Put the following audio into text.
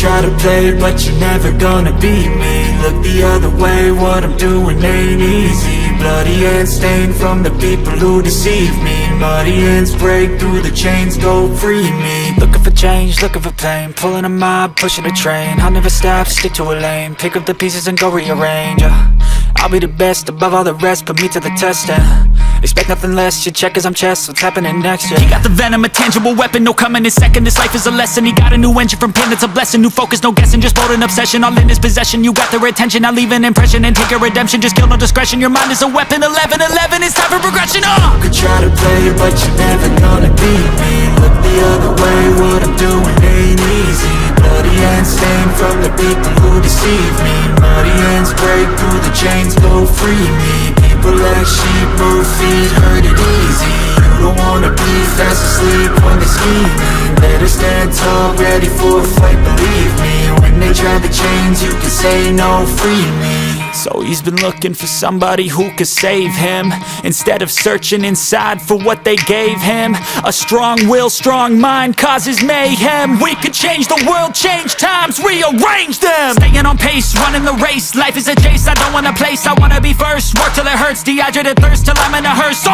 try to play, but you're never gonna beat me. Look the other way, what I'm doing ain't easy. Bloody hands stained from the people who deceive me. Muddy hands break through the chains, go free me. Looking for change, looking for pain, pulling a mob, pushing a train. I'll never stop, stick to a lane, pick up the pieces and go rearrange. I'll be the best above all the rest, put me to the test and expect nothing less, you check as I'm chess, what's happening next, yeah. He got the venom, a tangible weapon, no coming in second. This life is a lesson, he got a new engine from pain, that's a blessing. New focus, no guessing, just bold and obsession, all in his possession. You got their attention, I'll leave an impression and take your redemption. Just kill, no discretion, your mind is a weapon. 11-11, it's time for progression, You could try to play, but you're never gonna beat me. Look the other way, what I'm doing ain't easy. Bloody hands stained from the people who deceive me. Muddy hands break through the chains, go free me. People like sheep move feet, hurt it easy. You don't wanna be fast asleep when they're scheming. Better stand tall, ready for a fight, believe me. When they try the chains, you can say no, free me. So he's been looking for somebody who could save him, instead of searching inside for what they gave him. A strong will, strong mind causes mayhem. We could change the world, change times, rearrange them. Staying on pace, running the race. Life is a chase, I don't want a place, I wanna be first. Work till it hurts, dehydrated thirst till I'm in a hearse.